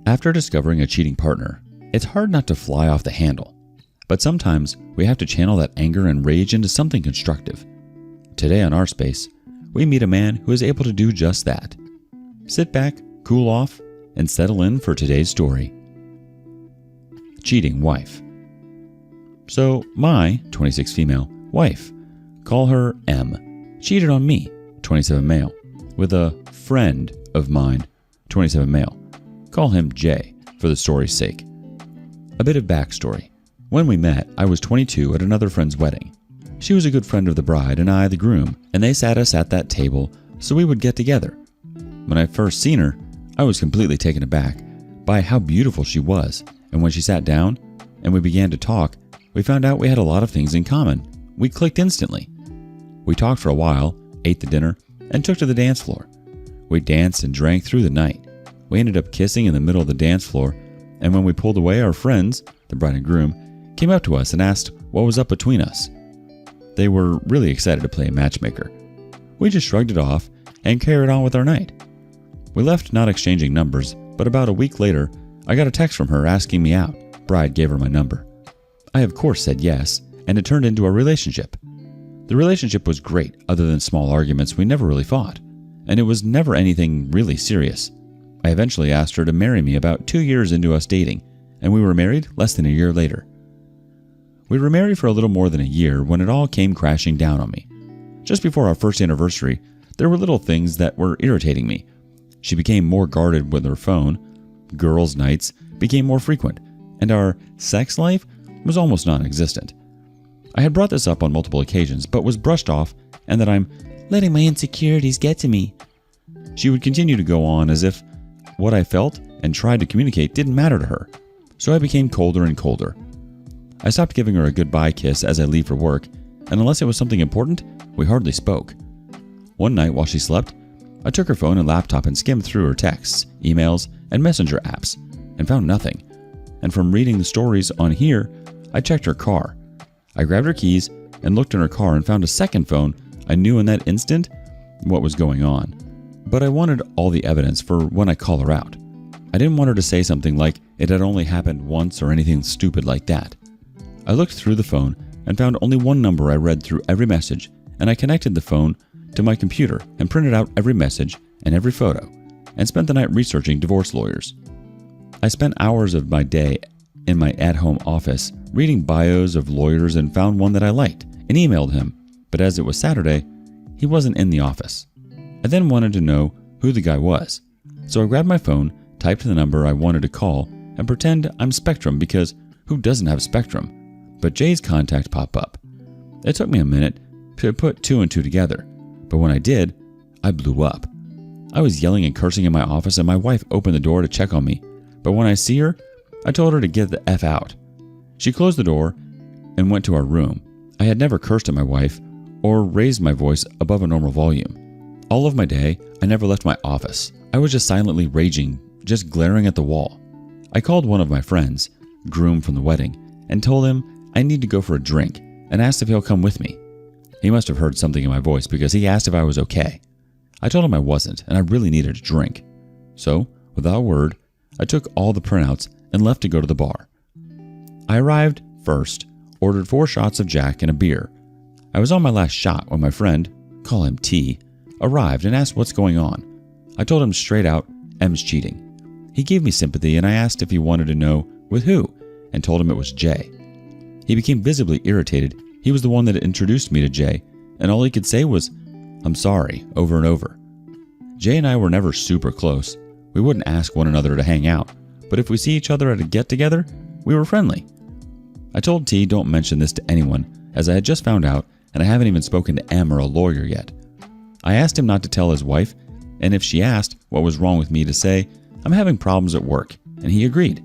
After discovering a cheating partner, it's hard not to fly off the handle. But sometimes we have to channel that anger and rage into something constructive. Today on Our Space, we meet a man who is able to do just that. Sit back, cool off, and settle in for today's story. Cheating wife. So my 26 female wife, call her M, cheated on me, 27 male, with a friend of mine, 27 male. Call him J for the story's sake. A bit of backstory. When we met, I was 22 at another friend's wedding. She was a good friend of the bride and I the groom, and they sat us at that table so we would get together. When I first seen her, I was completely taken aback by how beautiful she was, and when she sat down and we began to talk, we found out we had a lot of things in common. We clicked instantly. We talked for a while, ate the dinner, and took to the dance floor. We danced and drank through the night. We ended up kissing in the middle of the dance floor, and when we pulled away, our friends, the bride and groom, came up to us and asked what was up between us. They were really excited to play matchmaker. We just shrugged it off and carried on with our night. We left not exchanging numbers, but about a week later, I got a text from her asking me out. Bride gave her my number. I of course said yes, and it turned into a relationship. The relationship was great. Other than small arguments, we never really fought, and it was never anything really serious. I eventually asked her to marry me about 2 years into us dating, and we were married less than a year later. We were married for a little more than a year when it all came crashing down on me. Just before our first anniversary, there were little things that were irritating me. She became more guarded with her phone, girls' nights became more frequent, and our sex life was almost non-existent. I had brought this up on multiple occasions, but was brushed off and that I'm letting my insecurities get to me. She would continue to go on as if what I felt and tried to communicate didn't matter to her, so I became colder and colder. I stopped giving her a goodbye kiss as I leave for work, and unless it was something important, we hardly spoke. One night while she slept, I took her phone and laptop and skimmed through her texts, emails, and messenger apps, and found nothing. And from reading the stories on here, I checked her car. I grabbed her keys and looked in her car and found a second phone. I knew in that instant what was going on, but I wanted all the evidence for when I call her out. I didn't want her to say something like it had only happened once or anything stupid like that. I looked through the phone and found only one number. I read through every message, and I connected the phone to my computer and printed out every message and every photo, and spent the night researching divorce lawyers. I spent hours of my day in my at-home office reading bios of lawyers and found one that I liked and emailed him, but as it was Saturday, he wasn't in the office. I then wanted to know who the guy was, so I grabbed my phone, typed the number I wanted to call, and pretend I'm Spectrum because who doesn't have Spectrum? But Jay's contact popped up. It took me a minute to put two and two together, but when I did, I blew up. I was yelling and cursing in my office and my wife opened the door to check on me, but when I see her, I told her to get the F out. She closed the door and went to our room. I had never cursed at my wife or raised my voice above a normal volume. All of my day, I never left my office. I was just silently raging, just glaring at the wall. I called one of my friends, groom from the wedding, and told him I need to go for a drink and asked if he'll come with me. He must have heard something in my voice because he asked if I was okay. I told him I wasn't and I really needed a drink. So, without a word, I took all the printouts and left to go to the bar. I arrived first, ordered 4 shots of Jack and a beer. I was on my last shot when my friend, call him T, arrived and asked what's going on. I told him straight out, M's cheating. He gave me sympathy and I asked if he wanted to know with who and told him it was Jay. He became visibly irritated. He was the one that introduced me to Jay, and all he could say was, "I'm sorry," over and over. Jay and I were never super close. We wouldn't ask one another to hang out, but if we see each other at a get-together, we were friendly. I told T don't mention this to anyone, as I had just found out, and I haven't even spoken to M or a lawyer yet. I asked him not to tell his wife, and if she asked what was wrong with me to say, "I'm having problems at work," and he agreed.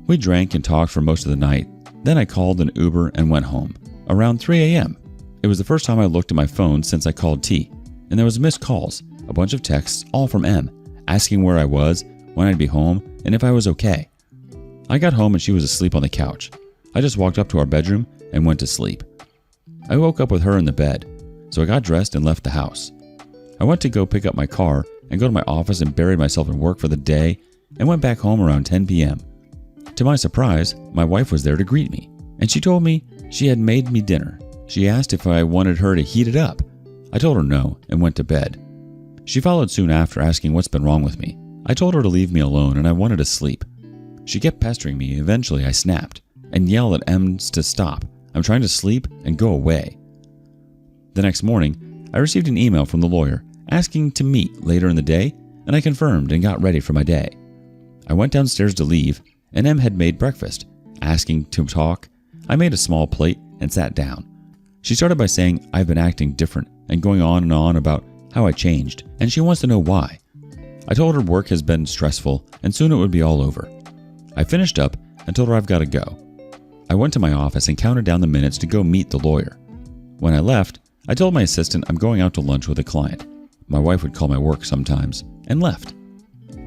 We drank and talked for most of the night. Then I called an Uber and went home. Around 3 a.m. It was the first time I looked at my phone since I called T, and there was missed calls, a bunch of texts, all from M, asking where I was, when I'd be home, and if I was okay. I got home and she was asleep on the couch. I just walked up to our bedroom and went to sleep. I woke up with her in the bed, so I got dressed and left the house. I went to go pick up my car and go to my office and buried myself in work for the day and went back home around 10 p.m. To my surprise, my wife was there to greet me, and she told me she had made me dinner. She asked if I wanted her to heat it up. I told her no and went to bed. She followed soon after, asking what's been wrong with me. I told her to leave me alone and I wanted to sleep. She kept pestering me. Eventually I snapped and yelled at M's to stop. I'm trying to sleep and go away. The next morning, I received an email from the lawyer asking to meet later in the day, and I confirmed and got ready for my day. I went downstairs to leave, and M had made breakfast. Asking to talk, I made a small plate and sat down. She started by saying I've been acting different and going on and on about how I changed, and she wants to know why. I told her work has been stressful and soon it would be all over. I finished up and told her I've got to go. I went to my office and counted down the minutes to go meet the lawyer. When I left, I told my assistant I'm going out to lunch with a client. My wife would call my work sometimes, and left.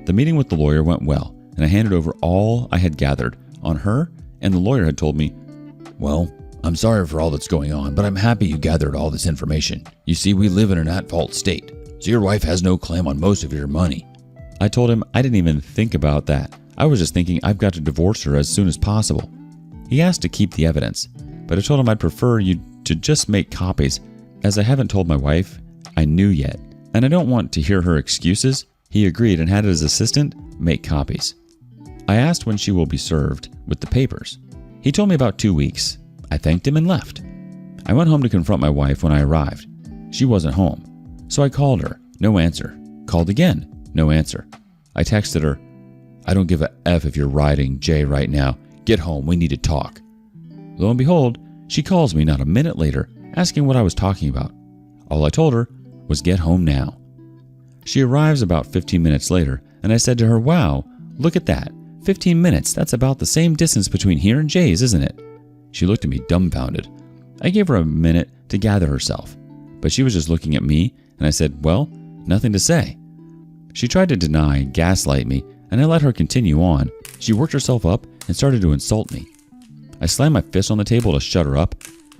The meeting with the lawyer went well, and I handed over all I had gathered on her, and the lawyer had told me, "Well, I'm sorry for all that's going on, but I'm happy you gathered all this information. You see, we live in an at-fault state, so your wife has no claim on most of your money." I told him I didn't even think about that. I was just thinking I've got to divorce her as soon as possible. He asked to keep the evidence, but I told him I'd prefer you to just make copies, as I haven't told my wife I knew yet, and I don't want to hear her excuses. He agreed and had his assistant make copies. I asked when she will be served with the papers. He told me about 2 weeks. I thanked him and left. I went home to confront my wife when I arrived. She wasn't home, so I called her. No answer. Called again. No answer. I texted her, "I don't give a F if you're riding Jay right now. Get home, we need to talk." Lo and behold, she calls me not a minute later, asking what I was talking about. All I told her was get home now. She arrives about 15 minutes later, and I said to her, "Wow, look at that. 15 minutes, that's about the same distance between here and Jay's, isn't it?" She looked at me dumbfounded. I gave her a minute to gather herself, but she was just looking at me, and I said, "Well, nothing to say." She tried to deny and gaslight me, and I let her continue on. She worked herself up and started to insult me. I slammed my fist on the table to shut her up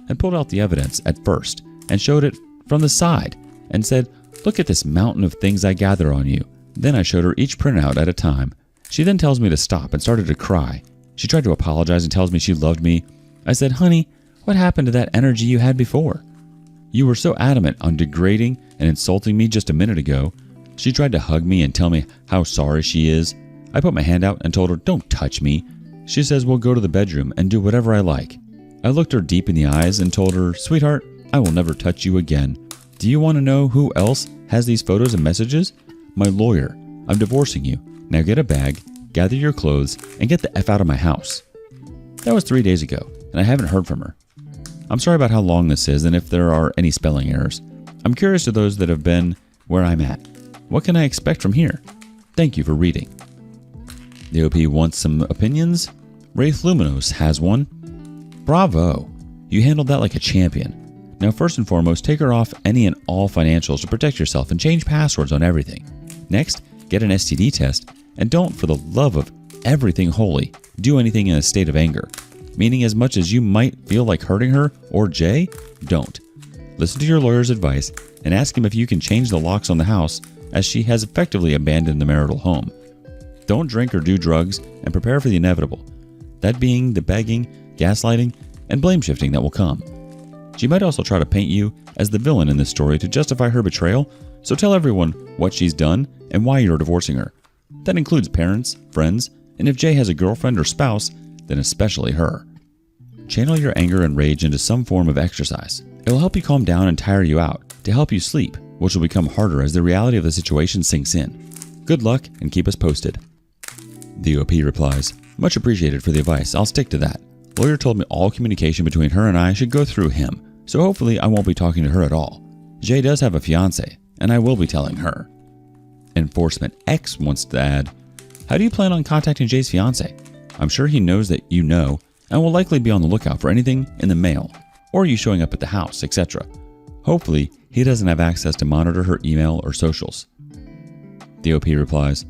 and pulled out the evidence at first and showed it from the side and said, "Look at this mountain of things I gather on you." Then I showed her each printout at a time. She then tells me to stop and started to cry. She tried to apologize and tells me she loved me. I said, "Honey, what happened to that energy you had before? You were so adamant on degrading and insulting me just a minute ago." She tried to hug me and tell me how sorry she is. I put my hand out and told her, "Don't touch me." She says we'll go to the bedroom and do whatever I like. I looked her deep in the eyes and told her, "Sweetheart, I will never touch you again. Do you want to know who else has these photos and messages? My lawyer. I'm divorcing you. Now get a bag, gather your clothes, and get the F out of my house." That was 3 days ago, and I haven't heard from her. I'm sorry about how long this is and if there are any spelling errors. I'm curious to those that have been where I'm at. What can I expect from here? Thank you for reading. The OP wants some opinions. Wraith Luminos has one. Bravo! You handled that like a champion. Now first and foremost, take her off any and all financials to protect yourself and change passwords on everything. Next, get an STD test, and don't, for the love of everything holy, do anything in a state of anger. Meaning, as much as you might feel like hurting her or Jay, don't. Listen to your lawyer's advice and ask him if you can change the locks on the house, as she has effectively abandoned the marital home. Don't drink or do drugs and prepare for the inevitable, that being the begging, gaslighting, and blame shifting that will come. She might also try to paint you as the villain in this story to justify her betrayal, so tell everyone what she's done and why you're divorcing her. That includes parents, friends, and if Jay has a girlfriend or spouse, then especially her. Channel your anger and rage into some form of exercise. It will help you calm down and tire you out to help you sleep, which will become harder as the reality of the situation sinks in. Good luck and keep us posted. The OP replies, "Much appreciated for the advice. I'll stick to that. Lawyer told me all communication between her and I should go through him, so hopefully I won't be talking to her at all. Jay does have a fiance, and I will be telling her." Enforcement X wants to add, "How do you plan on contacting Jay's fiance? I'm sure he knows that you know, and will likely be on the lookout for anything in the mail, or you showing up at the house, etc. Hopefully, he doesn't have access to monitor her email or socials." The OP replies,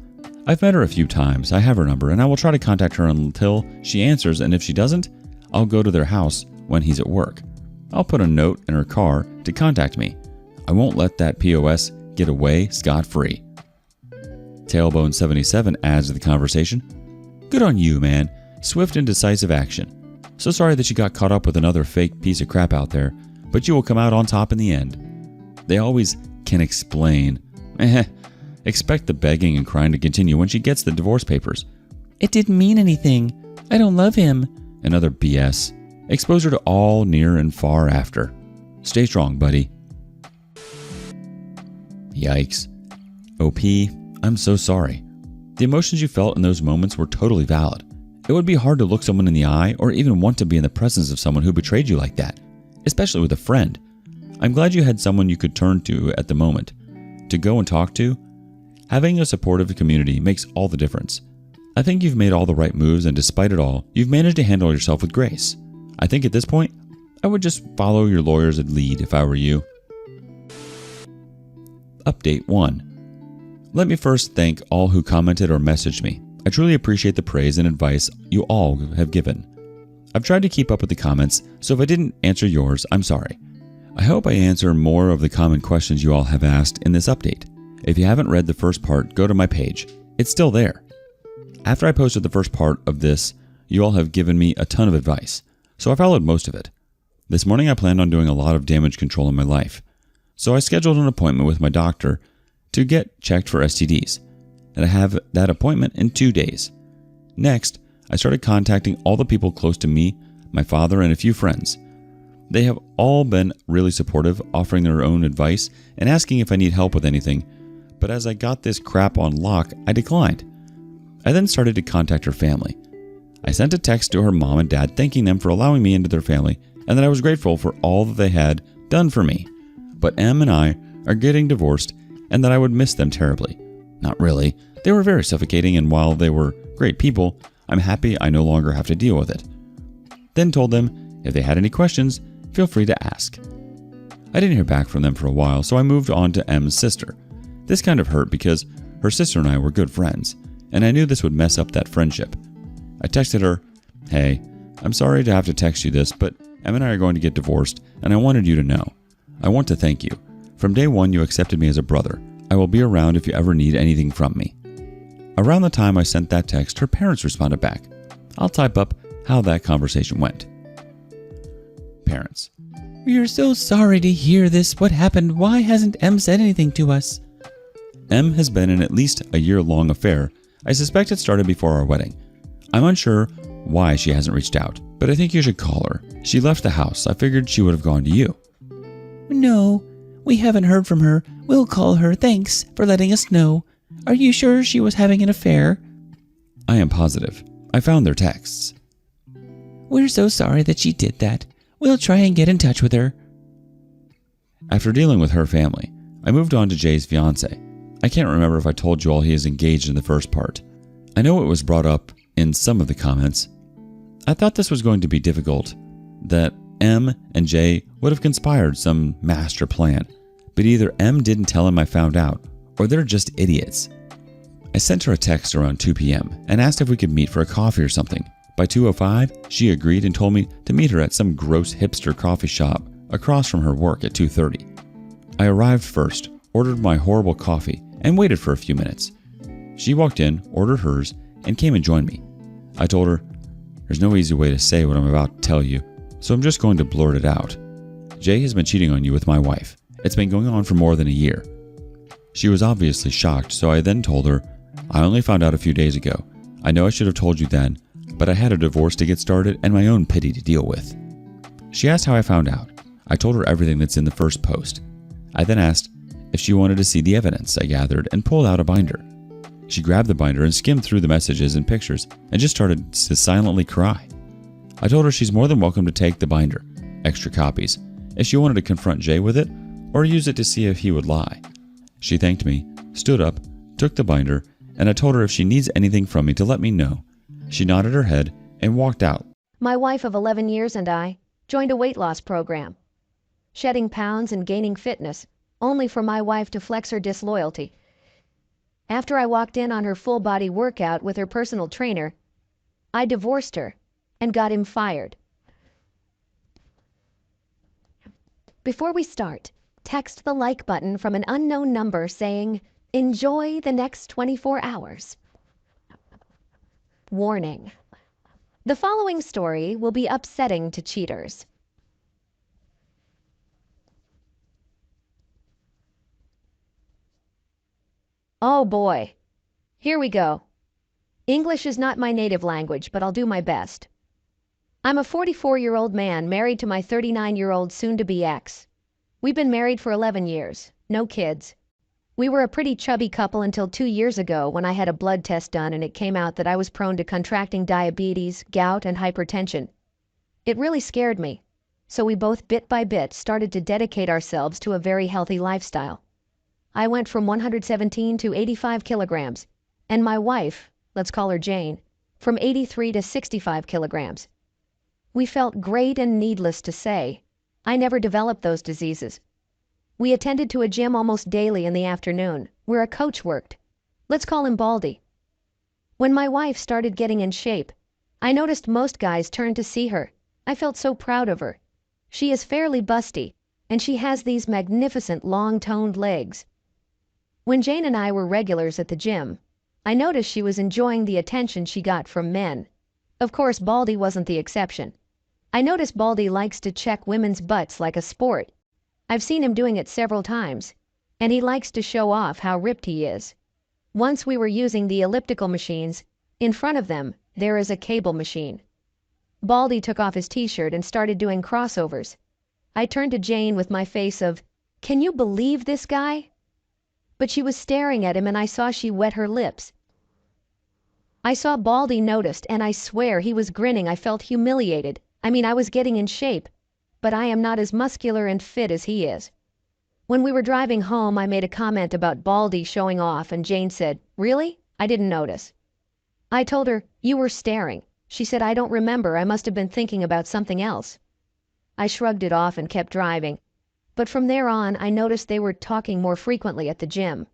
"I've met her a few times. I have her number, and I will try to contact her until she answers, and if she doesn't, I'll go to their house when he's at work. I'll put a note in her car to contact me. I won't let that POS get away scot-free. Tailbone77 adds to the conversation. Good on you, man. Swift and decisive action. So sorry that you got caught up with another fake piece of crap out there, but you will come out on top in the end. They always can explain. Expect the begging and crying to continue when she gets the divorce papers. It didn't mean anything. I don't love him. Another BS. Exposure to all near and far after. Stay strong, buddy. Yikes. OP, I'm so sorry. The emotions you felt in those moments were totally valid. It would be hard to look someone in the eye or even want to be in the presence of someone who betrayed you like that, especially with a friend. I'm glad you had someone you could turn to at the moment. To go and talk to, having a supportive community makes all the difference. I think you've made all the right moves, and despite it all, you've managed to handle yourself with grace. I think at this point, I would just follow your lawyer's lead if I were you. Update 1. Let me first thank all who commented or messaged me. I truly appreciate the praise and advice you all have given. I've tried to keep up with the comments, so if I didn't answer yours, I'm sorry. I hope I answer more of the common questions you all have asked in this update. If you haven't read the first part, go to my page. It's still there. After I posted the first part of this, you all have given me a ton of advice, so I followed most of it. This morning I planned on doing a lot of damage control in my life, so I scheduled an appointment with my doctor to get checked for STDs, and I have that appointment in 2 days. Next, I started contacting all the people close to me, my father, and a few friends. They have all been really supportive, offering their own advice and asking if I need help with anything, but as I got this crap on lock, I declined. I then started to contact her family. I sent a text to her mom and dad thanking them for allowing me into their family and that I was grateful for all that they had done for me. But Em and I are getting divorced and that I would miss them terribly. Not really. They were very suffocating, and while they were great people, I'm happy I no longer have to deal with it. Then told them if they had any questions, feel free to ask. I didn't hear back from them for a while, so I moved on to Em's sister. This kind of hurt because her sister and I were good friends, and I knew this would mess up that friendship. I texted her, "Hey, I'm sorry to have to text you this, but Em and I are going to get divorced, and I wanted you to know. I want to thank you. From day one, you accepted me as a brother. I will be around if you ever need anything from me." Around the time I sent that text, her parents responded back. I'll type up how that conversation went. Parents. We are so sorry to hear this. What happened? Why hasn't Em said anything to us? Em has been in at least a year-long affair. I suspect it started before our wedding. I'm unsure why she hasn't reached out, but I think you should call her. She left the house. I figured she would have gone to you. No, we haven't heard from her. We'll call her. Thanks for letting us know. Are you sure she was having an affair? I am positive. I found their texts. We're so sorry that she did that. We'll try and get in touch with her. After dealing with her family, I moved on to Jay's fiance. I can't remember if I told you all he is engaged in the first part. I know it was brought up in some of the comments. I thought this was going to be difficult, that Em and Jay would have conspired some master plan, but either Em didn't tell him I found out, or they're just idiots. I sent her a text around 2 p.m. and asked if we could meet for a coffee or something. By 2:05, she agreed and told me to meet her at some gross hipster coffee shop across from her work at 2:30. I arrived first, ordered my horrible coffee, and waited for a few minutes. She walked in, ordered hers, and came and joined me. I told her, "There's no easy way to say what I'm about to tell you, so I'm just going to blurt it out. Jay has been cheating on you with my wife. It's been going on for more than a year." She was obviously shocked, so I then told her, "I only found out a few days ago. I know I should have told you then, but I had a divorce to get started and my own pity to deal with." She asked how I found out. I told her everything that's in the first post. I then asked if she wanted to see the evidence I gathered and pulled out a binder. She grabbed the binder and skimmed through the messages and pictures and just started to silently cry. I told her she's more than welcome to take the binder, extra copies, if she wanted to confront Jay with it or use it to see if he would lie. She thanked me, stood up, took the binder, and I told her if she needs anything from me to let me know. She nodded her head and walked out. My wife of 11 years and I joined a weight loss program, shedding pounds and gaining fitness, only for my wife to flex her disloyalty. After I walked in on her full-body workout with her personal trainer, I divorced her and got him fired. Before we start, text the like button from an unknown number saying, Enjoy the next 24 hours. Warning. The following story will be upsetting to cheaters. Oh boy. Here we go. English is not my native language, but I'll do my best. I'm a 44-year-old man married to my 39-year-old soon-to-be ex. We've been married for 11 years, no kids. We were a pretty chubby couple until 2 years ago when I had a blood test done and it came out that I was prone to contracting diabetes, gout, and hypertension. It really scared me, so we both bit by bit started to dedicate ourselves to a very healthy lifestyle. I went from 117 to 85 kilograms, and my wife, let's call her Jane, from 83 to 65 kilograms. We felt great, and needless to say, I never developed those diseases. We attended to a gym almost daily in the afternoon, where a coach worked. Let's call him Baldy. When my wife started getting in shape, I noticed most guys turned to see her. I felt so proud of her. She is fairly busty, and she has these magnificent long-toned legs. When Jane and I were regulars at the gym, I noticed she was enjoying the attention she got from men. Of course, Baldy wasn't the exception. I noticed Baldy likes to check women's butts like a sport. I've seen him doing it several times, and he likes to show off how ripped he is. Once we were using the elliptical machines. In front of them, there is a cable machine. Baldy took off his t-shirt and started doing crossovers. I turned to Jane with my face of, "Can you believe this guy?" But she was staring at him and I saw she wet her lips. I saw Baldy noticed, and I swear he was grinning. I felt humiliated. I was getting in shape, but I am not as muscular and fit as he is. When we were driving home, I made a comment about Baldy showing off, and Jane said, "Really? I didn't notice." I told her, "You were staring." She said, "I don't remember. I must have been thinking about something else." I shrugged it off and kept driving. But from there on, I noticed they were talking more frequently at the gym.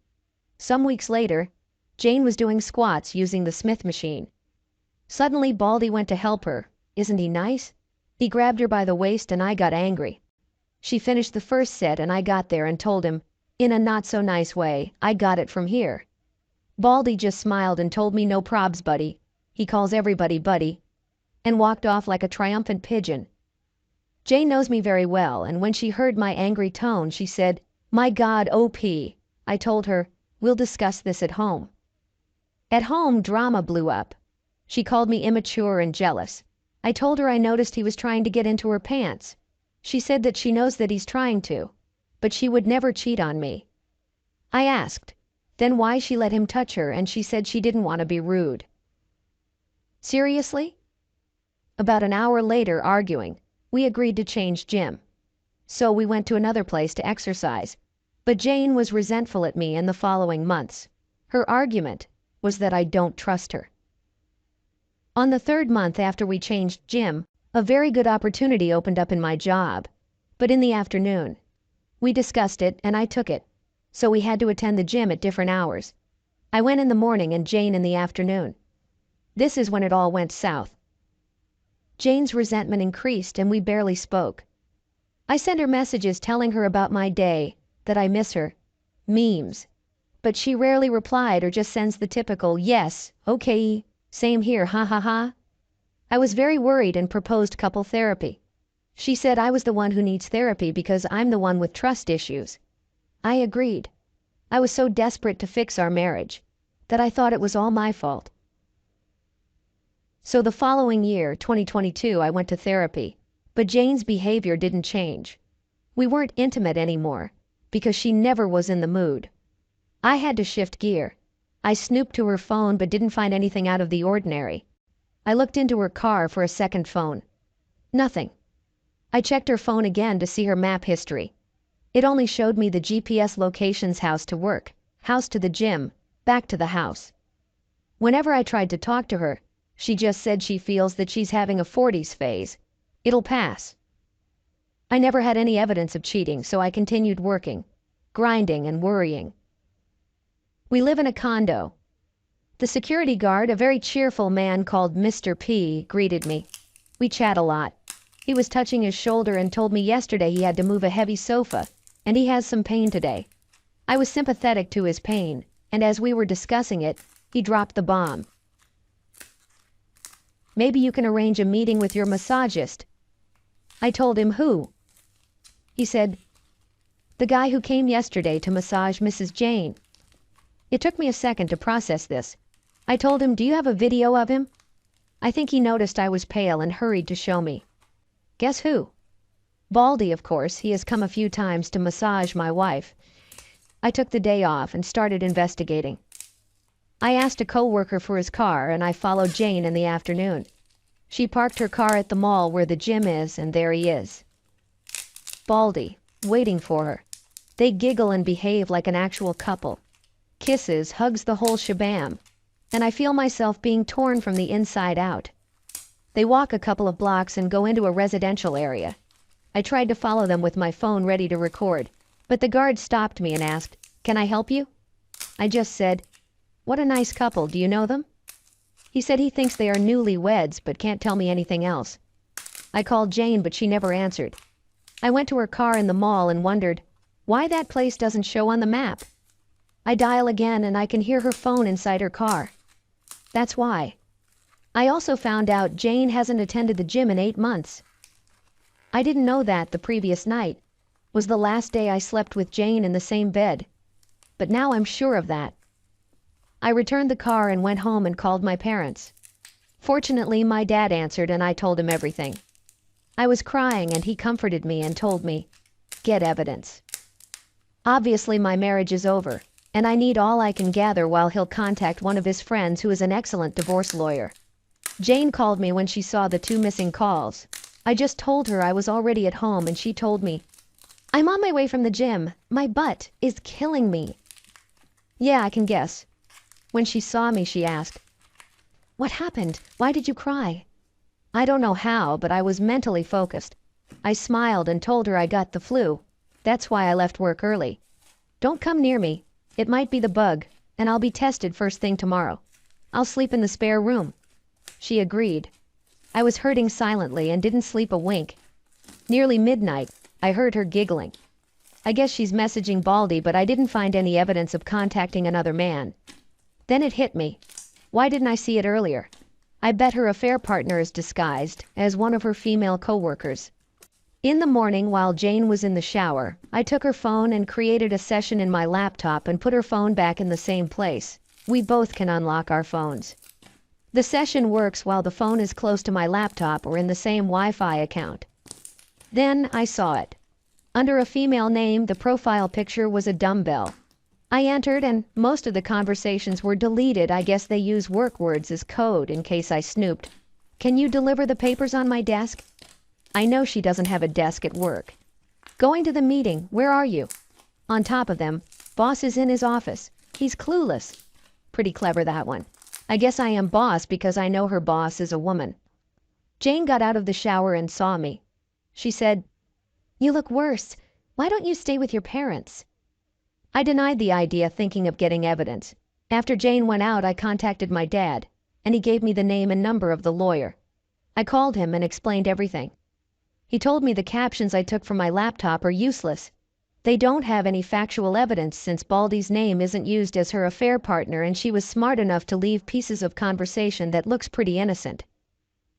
Some weeks later, Jane was doing squats using the Smith machine. Suddenly, Baldy went to help her. Isn't he nice? He grabbed her by the waist and I got angry. She finished the first set and I got there and told him, in a not-so-nice way, "I got it from here." Baldy just smiled and told me, "No probs, buddy." He calls everybody buddy. And walked off like a triumphant pigeon. Jane knows me very well, and when she heard my angry tone, she said, "My God, OP." I told her, "We'll discuss this at home." At home, drama blew up. She called me immature and jealous. I told her I noticed he was trying to get into her pants. She said that she knows that he's trying to, but she would never cheat on me. I asked, then why she let him touch her, and she said she didn't want to be rude. Seriously? About an hour later, arguing, we agreed to change gym. So we went to another place to exercise, but Jane was resentful at me in the following months. Her argument was that I don't trust her. On the third month after we changed gym, a very good opportunity opened up in my job, but in the afternoon. We discussed it and I took it, so we had to attend the gym at different hours. I went in the morning and Jane in the afternoon. This is when it all went south. Jane's resentment increased and we barely spoke. I sent her messages telling her about my day, that I miss her, memes, but she rarely replied or just sends the typical, "Yes, okay, same here, ha ha ha." I was very worried and proposed couple therapy. She said I was the one who needs therapy because I'm the one with trust issues. I agreed. I was so desperate to fix our marriage that I thought it was all my fault. So the following year, 2022, I went to therapy, but Jane's behavior didn't change. We weren't intimate anymore because she never was in the mood. I had to shift gear. I snooped to her phone but didn't find anything out of the ordinary. I looked into her car for a second phone. Nothing. I checked her phone again to see her map history. It only showed me the GPS locations: house to work, house to the gym, back to the house. Whenever I tried to talk to her, she just said she feels that she's having a 40s phase. It'll pass. I never had any evidence of cheating, so I continued working, grinding and worrying. We live in a condo. The security guard, a very cheerful man called Mr. P, greeted me. We chat a lot. He was touching his shoulder and told me yesterday he had to move a heavy sofa, and he has some pain today. I was sympathetic to his pain, and as we were discussing it, he dropped the bomb. Maybe you can arrange a meeting with your massagist. I told him who. He said, the guy who came yesterday to massage Mrs. Jane. It took me a second to process this. I told him, do you have a video of him? I think he noticed I was pale and hurried to show me. Guess who? Baldy, of course. He has come a few times to massage my wife. I took the day off and started investigating. I asked a co-worker for his car and I followed Jane in the afternoon. She parked her car at the mall where the gym is, and there he is. Baldy, waiting for her. They giggle and behave like an actual couple. Kisses, hugs, the whole shabam. And I feel myself being torn from the inside out. They walk a couple of blocks and go into a residential area. I tried to follow them with my phone ready to record, but the guard stopped me and asked, "Can I help you?" I just said, "What a nice couple, do you know them?" He said he thinks they are newlyweds but can't tell me anything else. I called Jane but she never answered. I went to her car in the mall and wondered why that place doesn't show on the map. I dial again and I can hear her phone inside her car. That's why. I also found out Jane hasn't attended the gym in 8 months. I didn't know that the previous night was the last day I slept with Jane in the same bed. But now I'm sure of that. I returned the car and went home and called my parents. Fortunately, my dad answered and I told him everything. I was crying and he comforted me and told me, "Get evidence." Obviously, my marriage is over, and I need all I can gather while he'll contact one of his friends who is an excellent divorce lawyer. Jane called me when she saw the 2 missing calls. I just told her I was already at home and she told me, "I'm on my way from the gym. My butt is killing me." Yeah, I can guess. When she saw me, she asked, "What happened? Why did you cry?" I don't know how, but I was mentally focused. I smiled and told her I got the flu. That's why I left work early. Don't come near me. It might be the bug, and I'll be tested first thing tomorrow. I'll sleep in the spare room. She agreed. I was hurting silently and didn't sleep a wink. Nearly midnight, I heard her giggling. I guess she's messaging Baldy, but I didn't find any evidence of contacting another man. Then it hit me. Why didn't I see it earlier? I bet her affair partner is disguised as one of her female co-workers. In the morning, while Jane was in the shower, I took her phone and created a session in my laptop and put her phone back in the same place. We both can unlock our phones. The session works while the phone is close to my laptop or in the same Wi-Fi account. Then I saw it. Under a female name, the profile picture was a dumbbell. I entered and most of the conversations were deleted. I guess they use work words as code in case I snooped. "Can you deliver the papers on my desk?" I know she doesn't have a desk at work. "Going to the meeting. Where are you?" On top of them, "Boss is in his office. He's clueless." Pretty clever, that one. I guess I am boss because I know her boss is a woman. Jane got out of the shower and saw me. She said, "You look worse. Why don't you stay with your parents?" I denied the idea, thinking of getting evidence. After Jane went out, I contacted my dad, and he gave me the name and number of the lawyer. I called him and explained everything. He told me the captions I took from my laptop are useless. They don't have any factual evidence since Baldy's name isn't used as her affair partner and she was smart enough to leave pieces of conversation that looks pretty innocent.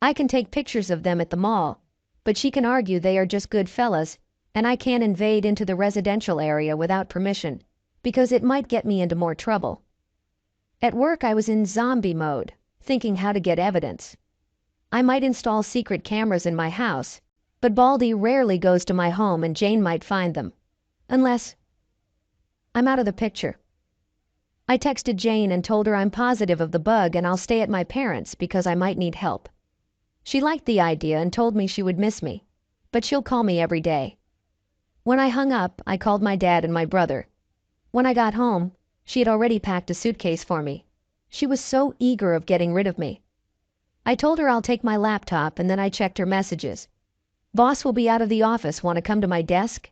I can take pictures of them at the mall, but she can argue they are just good fellas, and I can't invade into the residential area without permission, because it might get me into more trouble. At work, I was in zombie mode, thinking how to get evidence. I might install secret cameras in my house, but Baldy rarely goes to my home and Jane might find them. Unless I'm out of the picture. I texted Jane and told her I'm positive of the bug and I'll stay at my parents' because I might need help. She liked the idea and told me she would miss me, but she'll call me every day. When I hung up, I called my dad and my brother. When I got home, she had already packed a suitcase for me. She was so eager of getting rid of me. I told her I'll take my laptop and then I checked her messages. "Boss will be out of the office. Want to come to my desk?"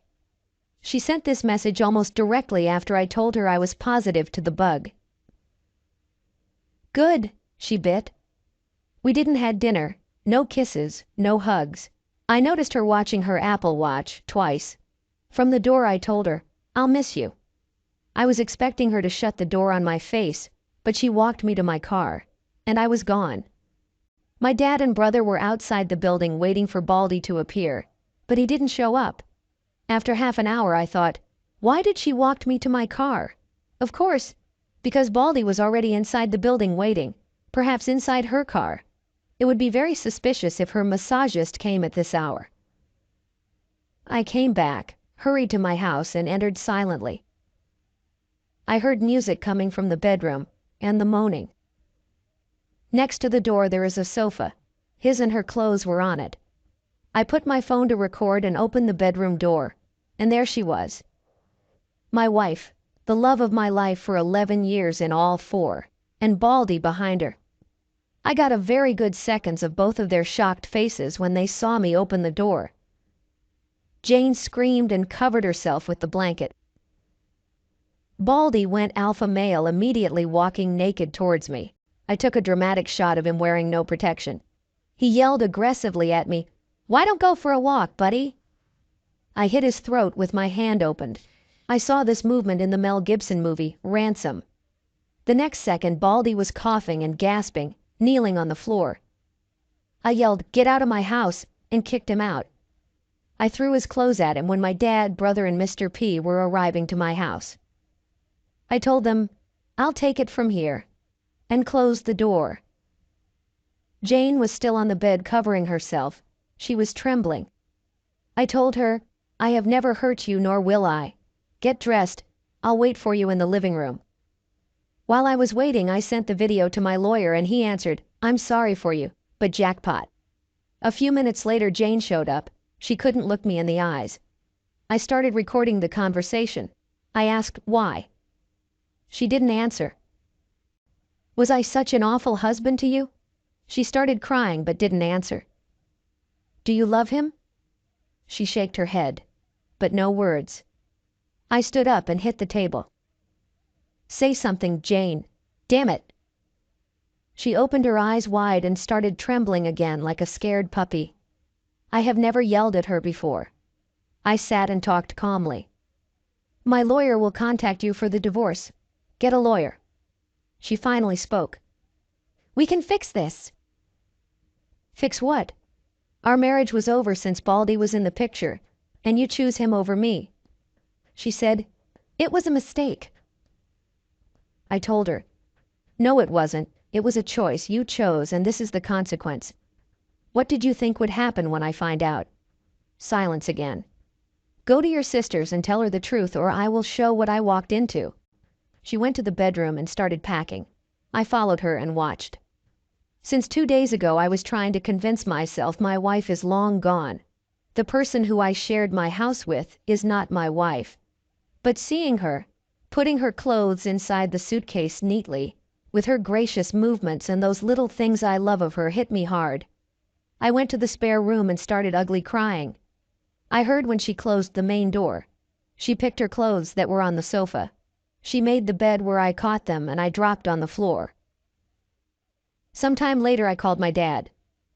She sent this message almost directly after I told her I was positive to the bug. "Good," she bit. We didn't have dinner. No kisses, no hugs. I noticed her watching her Apple Watch twice. From the door I told her, "I'll miss you." I was expecting her to shut the door on my face, but she walked me to my car, and I was gone. My dad and brother were outside the building waiting for Baldy to appear, but he didn't show up. After half an hour, I thought, why did she walk me to my car? Of course, because Baldy was already inside the building waiting, perhaps inside her car. It would be very suspicious if her massagist came at this hour. I came back, hurried to my house, and entered silently. I heard music coming from the bedroom, and the moaning. Next to the door there is a sofa. His and her clothes were on it. I put my phone to record and opened the bedroom door, and there she was. My wife, the love of my life for 11 years in all 4, and Baldy behind her. I got a very good seconds of both of their shocked faces when they saw me open the door. Jane screamed and covered herself with the blanket. Baldy went alpha male, immediately walking naked towards me. I took a dramatic shot of him wearing no protection. He yelled aggressively at me, "Why don't go for a walk, buddy?" I hit his throat with my hand opened. I saw this movement in the Mel Gibson movie, Ransom. The next second, Baldy was coughing and gasping, kneeling on the floor. I yelled, "Get out of my house," and kicked him out. I threw his clothes at him when my dad, brother, and Mr. P were arriving to my house. I told them, "I'll take it from here," and closed the door. Jane was still on the bed covering herself. She was trembling. I told her, "I have never hurt you, nor will I. Get dressed. I'll wait for you in the living room." While I was waiting, I sent the video to my lawyer and he answered, "I'm sorry for you, but jackpot." A few minutes later, Jane showed up. She couldn't look me in the eyes. I started recording the conversation. I asked why. She didn't answer. "Was I such an awful husband to you?" She started crying but didn't answer. "Do you love him?" She shook her head, but no words. I stood up and hit the table. "Say something, Jane. Damn it." She opened her eyes wide and started trembling again like a scared puppy. I have never yelled at her before. I sat and talked calmly. "My lawyer will contact you for the divorce. Get a lawyer." She finally spoke. "We can fix this." "Fix what?" "Our marriage was over since Baldy was in the picture, and you choose him over me." She said, "It was a mistake." I told her, "No, it wasn't. It was a choice. You chose, and this is the consequence. What did you think would happen when I find out?" Silence again. "Go to your sister's and tell her the truth, or I will show what I walked into." She went to the bedroom and started packing. I followed her and watched. Since 2 days ago, I was trying to convince myself my wife is long gone. The person who I shared my house with is not my wife. But seeing her, putting her clothes inside the suitcase neatly, with her gracious movements and those little things I love of her, hit me hard. I went to the spare room and started ugly crying. I heard when she closed the main door. She picked her clothes that were on the sofa. She made the bed where I caught them, and I dropped on the floor. Sometime later I called my dad.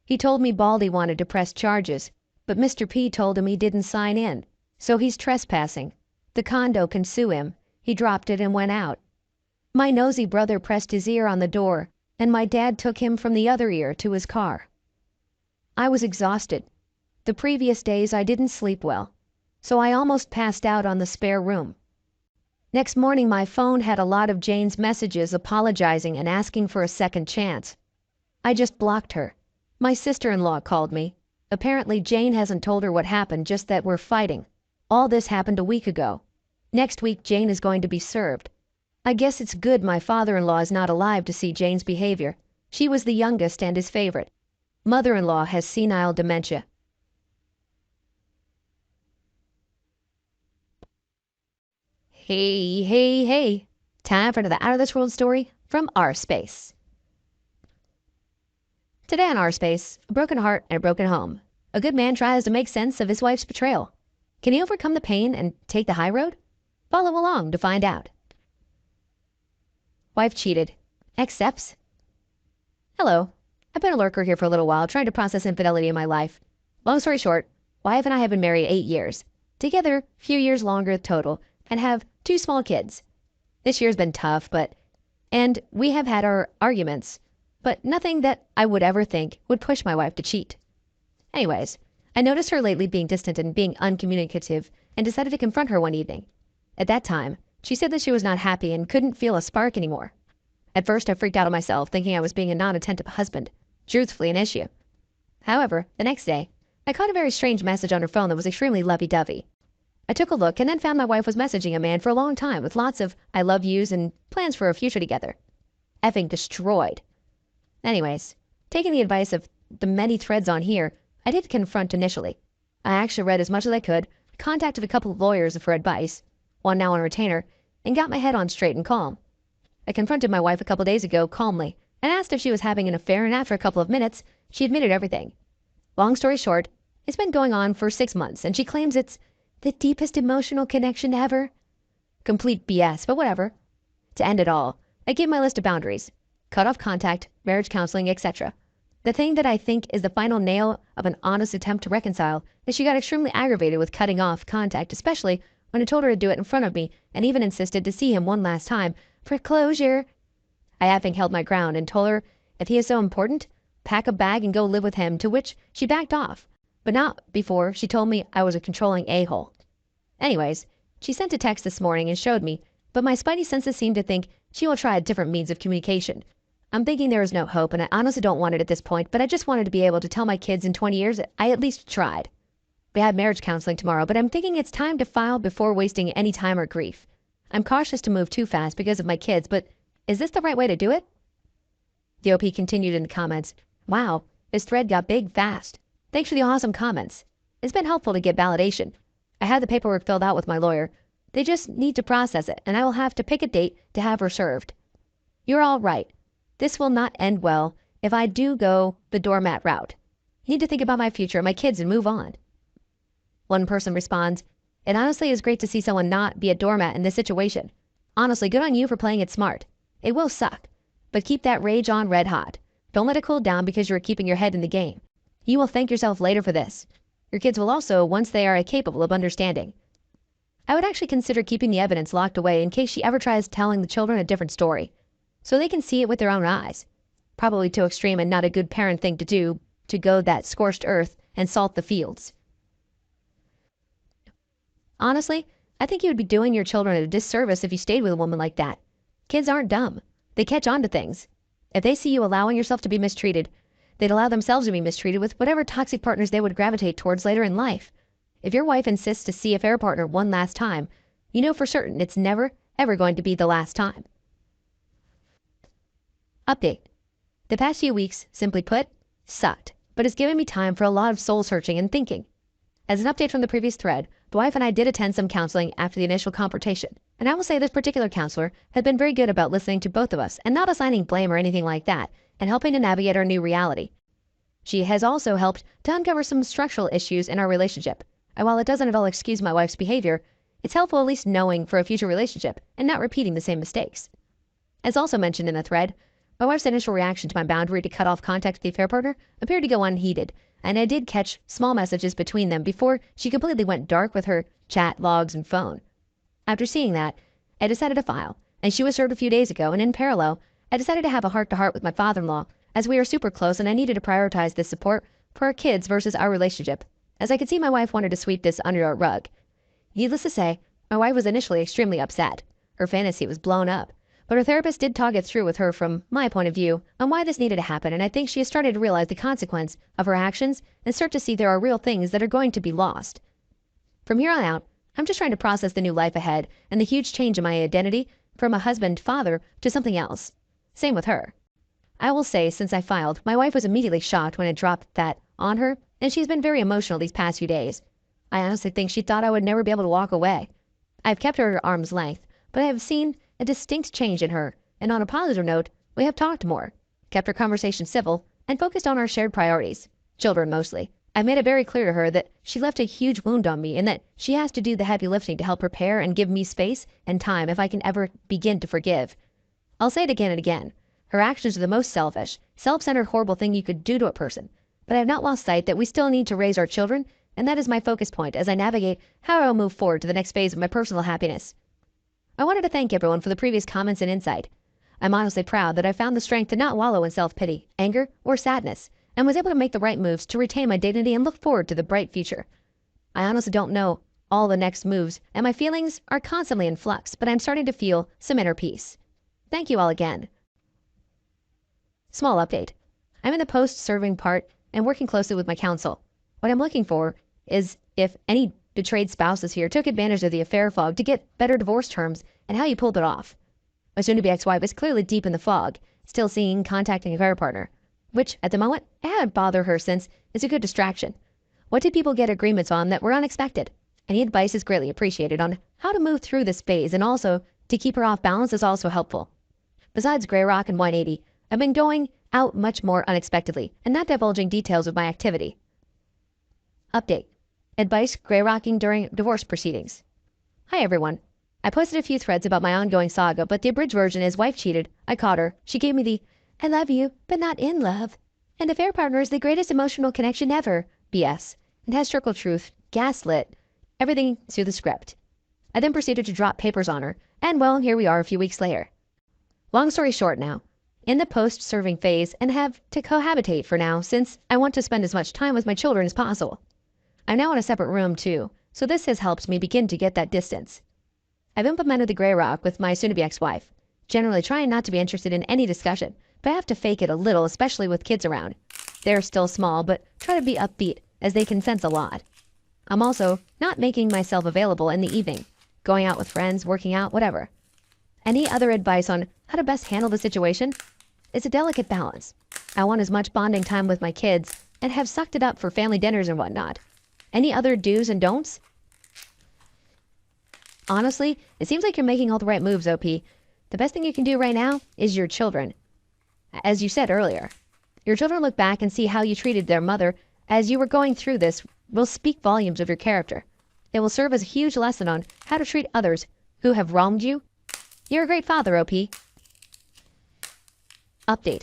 He told me Baldy wanted to press charges, but Mr. P told him he didn't sign in, so he's trespassing. The condo can sue him. He dropped it and went out. My nosy brother pressed his ear on the door, and my dad took him from the other ear to his car. I was exhausted. The previous days I didn't sleep well, so I almost passed out on the spare room. Next morning my phone had a lot of Jane's messages apologizing and asking for a second chance. I just blocked her. My sister-in-law called me. Apparently Jane hasn't told her what happened, just that we're fighting. All this happened a week ago. Next week Jane is going to be served. I guess it's good my father-in-law is not alive to see Jane's behavior. She was the youngest and his favorite. Mother-in-law has senile dementia. Hey, hey, hey. Time for another Out of This World story from our space. Today on our space, a broken heart and a broken home. A good man tries to make sense of his wife's betrayal. Can he overcome the pain and take the high road? Follow along to find out. Wife cheated. Accepts. Hello. I've been a lurker here for a little while, trying to process infidelity in my life. Long story short, wife and I have been married 8 years. Together, few years longer total, and have 2 small kids. This year's been tough, and we have had our arguments, but nothing that I would ever think would push my wife to cheat. Anyways, I noticed her lately being distant and being uncommunicative and decided to confront her one evening. At that time, she said that she was not happy and couldn't feel a spark anymore. At first, I freaked out on myself, thinking I was being a non-attentive husband, truthfully an issue. However, the next day, I caught a very strange message on her phone that was extremely lovey-dovey. I took a look and then found my wife was messaging a man for a long time with lots of I love yous and plans for a future together. Effing destroyed. Anyways, taking the advice of the many threads on here, I did confront initially. I actually read as much as I could, contacted a couple of lawyers for advice, one now on retainer, and got my head on straight and calm. I confronted my wife a couple days ago calmly and asked if she was having an affair, and after a couple of minutes, she admitted everything. Long story short, it's been going on for 6 months, and she claims it's the deepest emotional connection ever. Complete BS, but whatever. To end it all, I gave my list of boundaries. Cut off contact, marriage counseling, etc. The thing that I think is the final nail of an honest attempt to reconcile is she got extremely aggravated with cutting off contact, especially when I told her to do it in front of me and even insisted to see him one last time for closure. I effing held my ground and told her if he is so important, pack a bag and go live with him, to which she backed off, but not before she told me I was a controlling a-hole. Anyways, she sent a text this morning and showed me, but my spidey senses seem to think she will try a different means of communication. I'm thinking there is no hope, and I honestly don't want it at this point, but I just wanted to be able to tell my kids in 20 years I at least tried. We have marriage counseling tomorrow, but I'm thinking it's time to file before wasting any time or grief. I'm cautious to move too fast because of my kids, but is this the right way to do it? The OP continued in the comments. Wow, this thread got big fast. Thanks for the awesome comments. It's been helpful to get validation. I had the paperwork filled out with my lawyer. They just need to process it, and I will have to pick a date to have her served. You're all right. This will not end well if I do go the doormat route. I need to think about my future and my kids and move on. One person responds, it honestly is great to see someone not be a doormat in this situation. Honestly, good on you for playing it smart. It will suck, but keep that rage on red hot. Don't let it cool down because you are keeping your head in the game. You will thank yourself later for this. Your kids will also once they are capable of understanding. I would actually consider keeping the evidence locked away in case she ever tries telling the children a different story, so they can see it with their own eyes. Probably too extreme and not a good parent thing to do, to go that scorched earth and salt the fields. Honestly, I think you would be doing your children a disservice if you stayed with a woman like that. Kids aren't dumb. They catch on to things. If they see you allowing yourself to be mistreated, they'd allow themselves to be mistreated with whatever toxic partners they would gravitate towards later in life. If your wife insists to see a fair partner one last time, you know for certain it's never, ever going to be the last time. Update. The past few weeks, simply put, sucked, but it's given me time for a lot of soul searching and thinking. As an update from the previous thread, the wife and I did attend some counseling after the initial confrontation, and I will say this particular counselor has been very good about listening to both of us and not assigning blame or anything like that, and helping to navigate our new reality. She has also helped to uncover some structural issues in our relationship, and while it doesn't at all excuse my wife's behavior, it's helpful at least knowing for a future relationship and not repeating the same mistakes. As also mentioned in the thread, my wife's initial reaction to my boundary to cut off contact with the affair partner appeared to go unheeded, and I did catch small messages between them before she completely went dark with her chat, logs, and phone. After seeing that, I decided to file, and she was served a few days ago, and in parallel, I decided to have a heart-to-heart with my father-in-law, as we are super close and I needed to prioritize this support for our kids versus our relationship, as I could see my wife wanted to sweep this under a rug. Needless to say, my wife was initially extremely upset. Her fantasy was blown up, but her therapist did talk it through with her from my point of view on why this needed to happen, and I think she has started to realize the consequence of her actions and start to see there are real things that are going to be lost. From here on out, I'm just trying to process the new life ahead and the huge change in my identity from a husband-father to something else. Same with her. I will say, since I filed, my wife was immediately shocked when I dropped that on her, and she's been very emotional these past few days. I honestly think she thought I would never be able to walk away. I've kept her at arm's length, but I have seen a distinct change in her, and on a positive note, we have talked more, kept our conversation civil, and focused on our shared priorities, children mostly. I've made it very clear to her that she left a huge wound on me and that she has to do the heavy lifting to help prepare and give me space and time if I can ever begin to forgive. I'll say it again and again. Her actions are the most selfish, self-centered, horrible thing you could do to a person, but I have not lost sight that we still need to raise our children, and that is my focus point as I navigate how I will move forward to the next phase of my personal happiness. I wanted to thank everyone for the previous comments and insight. I'm honestly proud that I found the strength to not wallow in self-pity, anger, or sadness, and was able to make the right moves to retain my dignity and look forward to the bright future. I honestly don't know all the next moves, and my feelings are constantly in flux, but I'm starting to feel some inner peace. Thank you all again. Small update. I'm in the post-serving part and working closely with my counsel. What I'm looking for is if any betrayed spouses here took advantage of the affair fog to get better divorce terms and how you pulled it off. My soon-to-be ex-wife is clearly deep in the fog, still seeing, contacting a affair partner, which, at the moment, I haven't bothered her since is a good distraction. What did people get agreements on that were unexpected? Any advice is greatly appreciated on how to move through this phase, and also to keep her off balance is also helpful. Besides Grey Rock and 180, I've been going out much more unexpectedly and not divulging details of my activity. Update. Advice Grey Rocking during divorce proceedings. Hi everyone. I posted a few threads about my ongoing saga, but the abridged version is wife cheated, I caught her, she gave me the I love you, but not in love, and affair partner is the greatest emotional connection ever BS, and has circle truth, gaslit, everything through the script. I then proceeded to drop papers on her, and well, here we are a few weeks later. Long story short now, in the post-serving phase and have to cohabitate for now since I want to spend as much time with my children as possible. I'm now in a separate room too, so this has helped me begin to get that distance. I've implemented the Grey Rock with my soon-to-be ex-wife, generally trying not to be interested in any discussion, but I have to fake it a little, especially with kids around. They're still small, but try to be upbeat as they can sense a lot. I'm also not making myself available in the evening, going out with friends, working out, whatever. Any other advice on how to best handle the situation? It's a delicate balance. I want as much bonding time with my kids and have sucked it up for family dinners and whatnot. Any other do's and don'ts? Honestly, it seems like you're making all the right moves, OP. The best thing you can do right now is your children. As you said earlier, your children look back and see how you treated their mother as you were going through this will speak volumes of your character. It will serve as a huge lesson on how to treat others who have wronged you. You're a great father, OP. Update.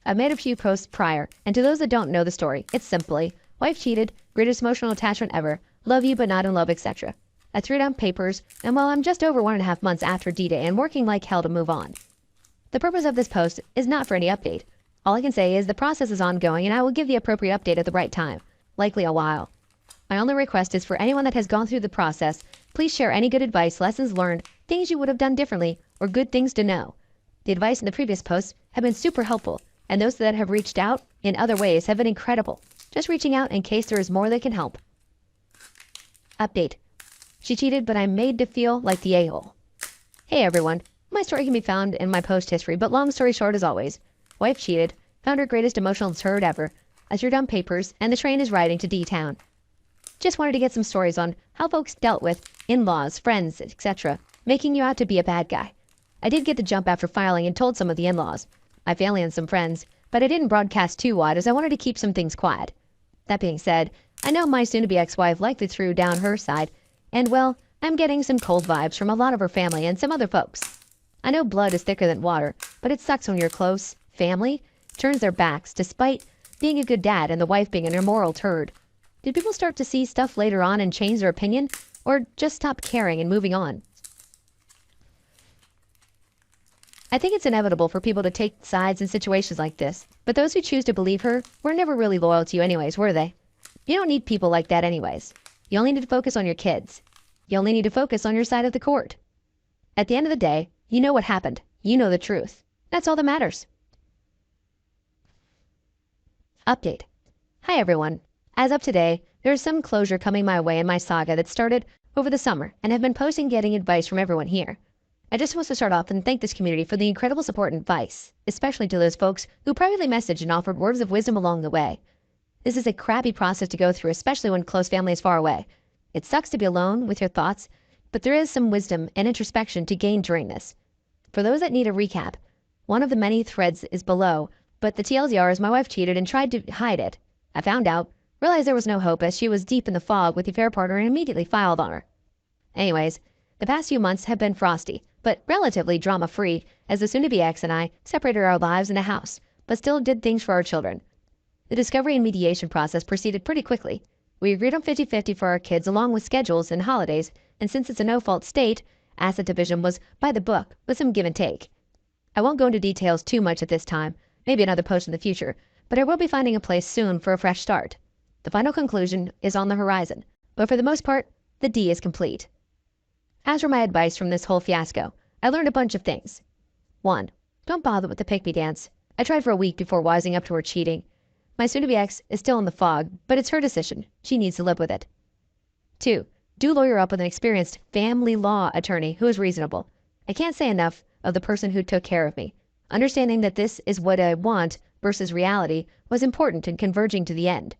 I've made a few posts prior, and to those that don't know the story, it's simply, wife cheated, greatest emotional attachment ever, love you but not in love, etc. I threw down papers, and well, I'm just over 1.5 months after D-Day and working like hell to move on. The purpose of this post is not for any update. All I can say is the process is ongoing and I will give the appropriate update at the right time, likely a while. My only request is for anyone that has gone through the process, please share any good advice, lessons learned, things you would have done differently, or good things to know. The advice in the previous posts have been super helpful, and those that have reached out in other ways have been incredible. Just reaching out in case there is more that can help. Update. She cheated, but I'm made to feel like the a-hole. Hey everyone, my story can be found in my post history, but long story short as always, wife cheated, found her greatest emotional turd ever. I threw down papers, and the train is riding to D-Town. Just wanted to get some stories on how folks dealt with in-laws, friends, etc., making you out to be a bad guy. I did get the jump after filing and told some of the in-laws, my family and some friends, but I didn't broadcast too wide as I wanted to keep some things quiet. That being said, I know my soon-to-be ex-wife likely threw down her side, and well, I'm getting some cold vibes from a lot of her family and some other folks. I know blood is thicker than water, but it sucks when your close family turns their backs despite being a good dad and the wife being an immoral turd. Did people start to see stuff later on and change their opinion, or just stop caring and moving on? I think it's inevitable for people to take sides in situations like this, but those who choose to believe her were never really loyal to you anyways, were they? You don't need people like that anyways. You only need to focus on your kids. You only need to focus on your side of the court. At the end of the day, you know what happened. You know the truth. That's all that matters. Update. Hi everyone. As of today, there is some closure coming my way in my saga that started over the summer and have been posting getting advice from everyone here. I just want to start off and thank this community for the incredible support and advice, especially to those folks who privately messaged and offered words of wisdom along the way. This is a crappy process to go through, especially when close family is far away. It sucks to be alone with your thoughts, but there is some wisdom and introspection to gain during this. For those that need a recap, one of the many threads is below, but the TLDR is my wife cheated and tried to hide it. I found out, realized there was no hope as she was deep in the fog with the affair partner and immediately filed on her. Anyways, the past few months have been frosty, but relatively drama-free as the soon-to-be ex and I separated our lives in a house, but still did things for our children. The discovery and mediation process proceeded pretty quickly. We agreed on 50-50 for our kids along with schedules and holidays, and since it's a no-fault state, asset division was by the book with some give and take. I won't go into details too much at this time, maybe another post in the future, but I will be finding a place soon for a fresh start. The final conclusion is on the horizon, but for the most part, the D is complete. As for my advice from this whole fiasco, I learned a bunch of things. 1. Don't bother with the pick-me dance. I tried for a week before wising up to her cheating. My soon-to-be ex is still in the fog, but it's her decision. She needs to live with it. 2. Do lawyer up with an experienced family law attorney who is reasonable. I can't say enough of the person who took care of me. Understanding that this is what I want versus reality was important in converging to the end.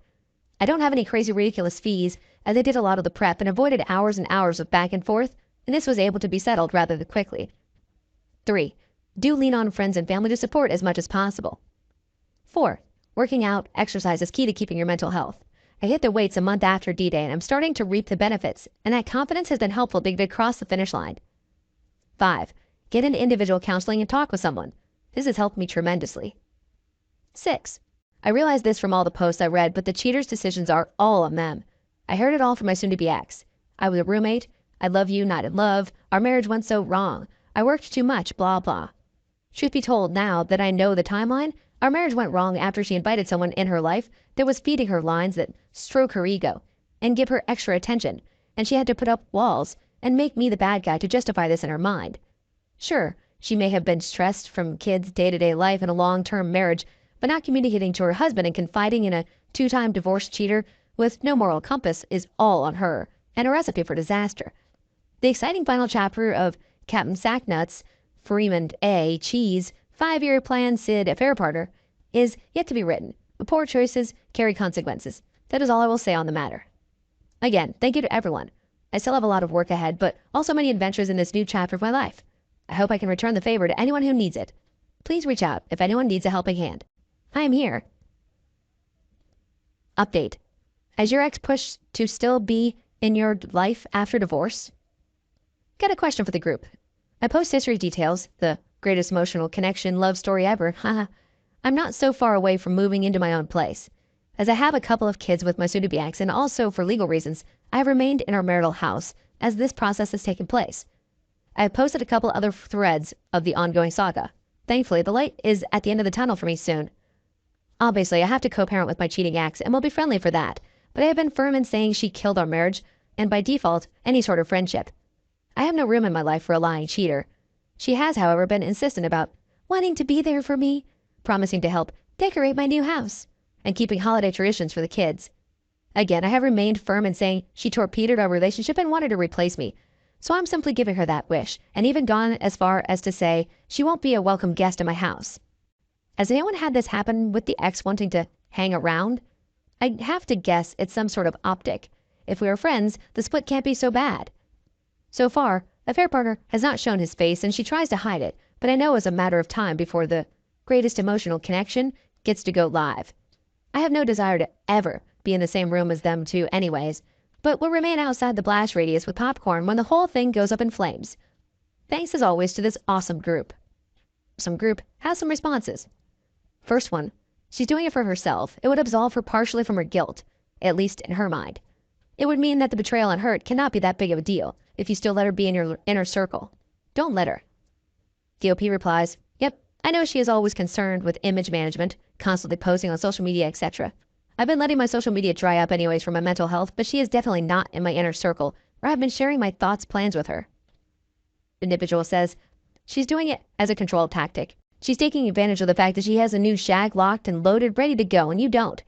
I don't have any crazy ridiculous fees, as I did a lot of the prep and avoided hours and hours of back and forth, and this was able to be settled rather quickly. 3. Do lean on friends and family to support as much as possible. 4. Working out, exercise is key to keeping your mental health. I hit the weights a month after D-Day and I'm starting to reap the benefits, and that confidence has been helpful to get across the finish line. 5. Get into individual counseling and talk with someone. This has helped me tremendously. 6. I realized this from all the posts I read, but the cheaters' decisions are all on them. I heard it all from my soon-to-be ex. I was a roommate. I love you, not in love. Our marriage went so wrong. I worked too much, blah, blah. Truth be told, now that I know the timeline, our marriage went wrong after she invited someone in her life that was feeding her lines that stroke her ego and give her extra attention, and she had to put up walls and make me the bad guy to justify this in her mind. Sure, she may have been stressed from kids' day-to-day life and a long-term marriage, but not communicating to her husband and confiding in a 2-time divorced cheater with no moral compass is all on her, and a recipe for disaster. The exciting final chapter of Captain Sacknuts, Freeman A. Cheese, 5-year plan Sid affair partner is yet to be written, but poor choices carry consequences. That is all I will say on the matter. Again, thank you to everyone. I still have a lot of work ahead, but also many adventures in this new chapter of my life. I hope I can return the favor to anyone who needs it. Please reach out if anyone needs a helping hand. I am here. Update. As your ex pushed to still be in your life after divorce? Got a question for the group. I post history details, the greatest emotional connection love story ever. Haha. I'm not so far away from moving into my own place. As I have a couple of kids with my soon-to-be ex, and also for legal reasons, I have remained in our marital house as this process has taken place. I have posted a couple other threads of the ongoing saga. Thankfully, the light is at the end of the tunnel for me soon. Obviously, I have to co-parent with my cheating ex, and will be friendly for that, but I have been firm in saying she killed our marriage, and by default, any sort of friendship. I have no room in my life for a lying cheater. She has, however, been insistent about wanting to be there for me, promising to help decorate my new house, and keeping holiday traditions for the kids. Again, I have remained firm in saying she torpedoed our relationship and wanted to replace me, so I'm simply giving her that wish, and even gone as far as to say she won't be a welcome guest in my house. Has anyone had this happen with the ex wanting to hang around? I have to guess it's some sort of optic. If we are friends, the split can't be so bad. So far, affair partner has not shown his face and she tries to hide it, but I know it's a matter of time before the greatest emotional connection gets to go live. I have no desire to ever be in the same room as them two anyways, but will remain outside the blast radius with popcorn when the whole thing goes up in flames. Thanks as always to this awesome group. Some group has some responses. First one, she's doing it for herself. It would absolve her partially from her guilt, at least in her mind. It would mean that the betrayal and hurt cannot be that big of a deal if you still let her be in your inner circle. Don't let her. DOP replies, yep, I know she is always concerned with image management, constantly posting on social media, etc. I've been letting my social media dry up anyways for my mental health, but she is definitely not in my inner circle, where I've been sharing my thoughts, plans with her. The individual says, she's doing it as a control tactic. She's taking advantage of the fact that she has a new shag locked and loaded, ready to go, and you don't.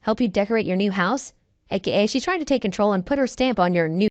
Help you decorate your new house? AKA, she's trying to take control and put her stamp on your new